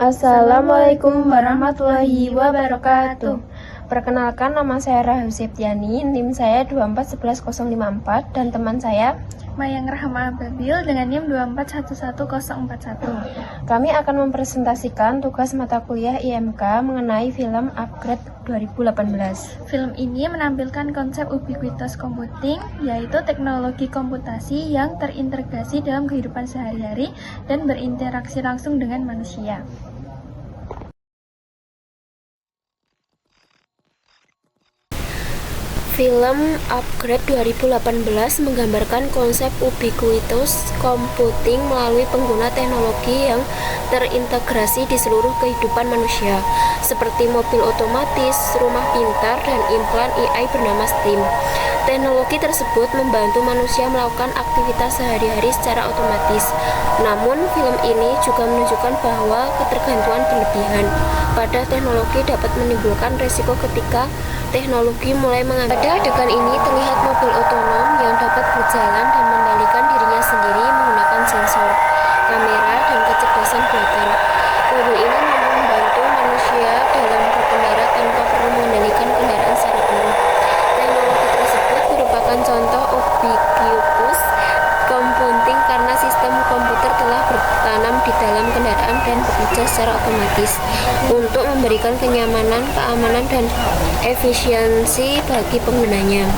Assalamualaikum warahmatullahi wabarakatuh. Perkenalkan, nama saya Rahel Septiani, NIM saya 2411054 dan teman saya Mayang Rahma Ababil dengan NIM 2411041. Kami akan mempresentasikan tugas mata kuliah IMK mengenai film Upgrade 2018. Film ini menampilkan konsep ubiquitous computing, yaitu teknologi komputasi yang terintegrasi dalam kehidupan sehari-hari dan berinteraksi langsung dengan manusia. Film Upgrade 2018 menggambarkan konsep ubiquitous computing melalui pengguna teknologi yang terintegrasi di seluruh kehidupan manusia, seperti mobil otomatis, rumah pintar, dan implan AI bernama STEAM. Teknologi tersebut membantu manusia melakukan aktivitas sehari-hari secara otomatis. Namun, film ini juga menunjukkan bahwa ketergantungan berlebihan pada teknologi dapat menimbulkan resiko ketika teknologi mulai mengambil. Pada adegan ini terlihat mobil otonom yang dapat berjalan dan mengendalikan dirinya sendiri menggunakan sensor, kamera, dan kecerdasan buatan. Mobil ini mampu membantu manusia dalam berkendara tanpa perlu mengendalikan kendaraan secara penuh. Teknologi tersebut merupakan contoh ubiquitous computing karena sistem komputer telah bertanam di dalam kendaraan dan bekerja secara otomatis untuk memberikan kenyamanan, keamanan, dan efisiensi bagi penggunanya.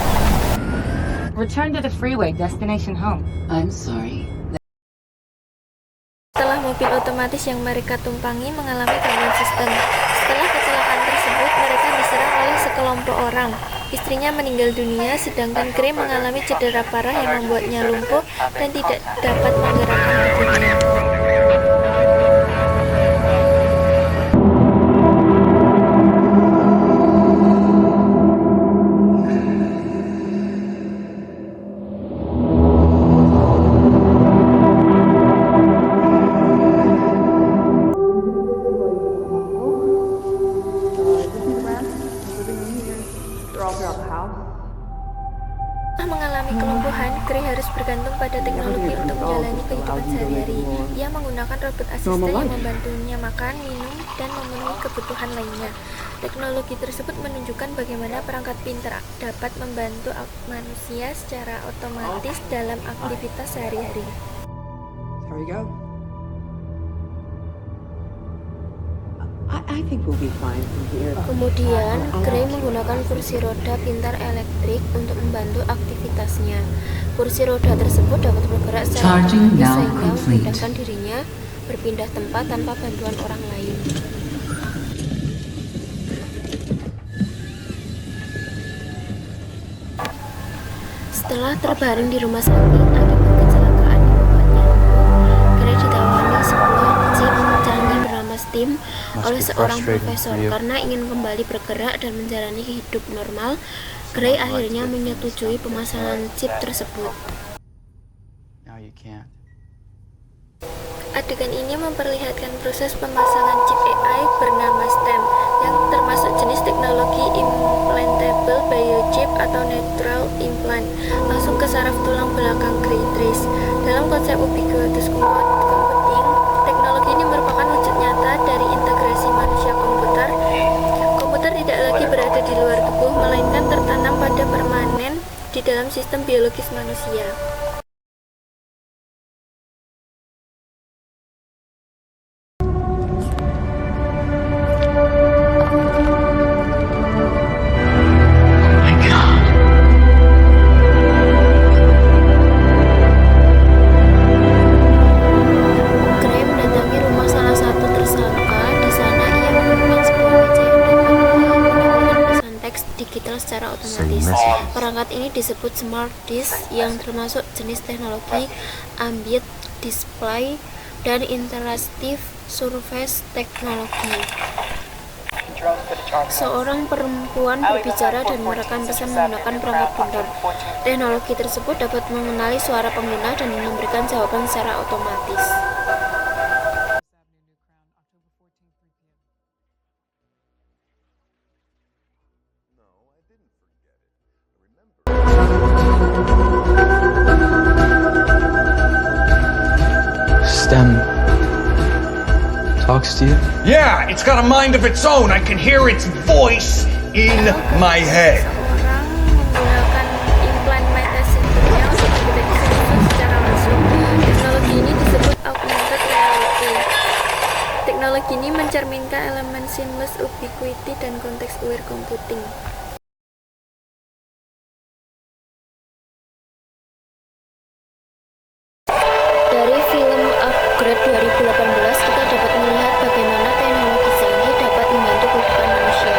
Return to the freeway, destination home. I'm sorry. Setelah mobil otomatis yang mereka tumpangi mengalami gangguan sistem. Setelah kecelakaan tersebut, mereka diserang oleh sekelompok orang. Istrinya meninggal dunia, sedangkan Gray mengalami cedera parah yang membuatnya lumpuh dan tidak dapat menggerakkan tubuhnya. Setelah mengalami kelumpuhan, Gray harus bergantung pada teknologi untuk menjalani kehidupan sehari-hari. Ia menggunakan robot asisten yang membantunya makan, minum, dan memenuhi kebutuhan lainnya. Teknologi tersebut menunjukkan bagaimana perangkat pintar dapat membantu manusia secara otomatis dalam aktivitas sehari-hari. There we go. I think we'll be fine from here. Kemudian, Gray menggunakan kursi roda pintar elektrik untuk membantu aktivitasnya. Kursi roda tersebut dapat bergerak secara otomatis sehingga memudahkan dirinya berpindah tempat tanpa bantuan orang lain. Setelah terbaring di rumah sakit akibat kecelakaan yang membuatnya lumpuh, Gray ditawari sebuah chip canggih bernama STEAM oleh seorang profesor. Karena ingin kembali bergerak dan menjalani hidup normal, Gray akhirnya menyetujui pemasangan chip tersebut. Adegan ini memperlihatkan proses pemasangan chip AI bernama STEM, yang termasuk jenis teknologi implantable biochip atau neutral implant, langsung ke saraf tulang belakang Gray Trace. Dalam konsep ubiquitous computing, teknologi ini merupakan wujud nyata dari integrasi manusia-komputer. Komputer tidak lagi berada di luar tubuh, melainkan tertanam pada permanen di dalam sistem biologis manusia. Digital secara otomatis. Perangkat ini disebut smart disk yang termasuk jenis teknologi ambient display dan interactive surface technology. Seorang perempuan berbicara dan merekam pesan menggunakan perangkat pintar. Teknologi tersebut dapat mengenali suara pengguna dan memberikan jawaban secara otomatis. STEM talks to you? Yeah, it's got a mind of its own. I can hear its voice in my head. Seseorang menggunakan implan metasensornya untuk mendeteksi musuh secara langsung. Teknologi ini disebut augmented reality. Teknologi ini mencerminkan elemen seamless ubiquity dan context-aware computing. Dari film Upgrade 2018 kita dapat melihat bagaimana teknologi canggih dapat membantu kehidupan manusia,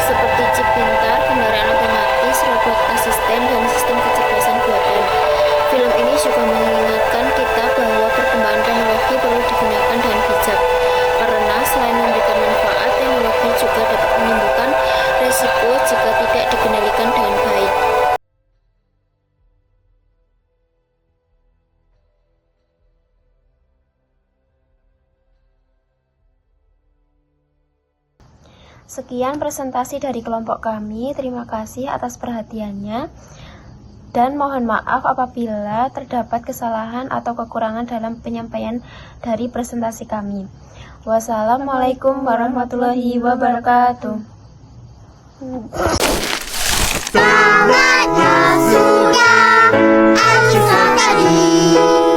seperti chip pintar, kendaraan otomatis, robot asisten, dan sistem kecerdasan buatan. Film ini juga mengingatkan kita bahwa perkembangan teknologi perlu digunakan dengan bijak, karena selain memberikan manfaat, teknologi juga dapat menimbulkan resiko jika tidak dikendalikan dengan baik. Sekian presentasi dari kelompok kami. Terima kasih atas perhatiannya. Dan mohon maaf apabila terdapat kesalahan atau kekurangan dalam penyampaian dari presentasi kami. Wassalamualaikum warahmatullahi wabarakatuh. Saatnya sudah acuh tadi.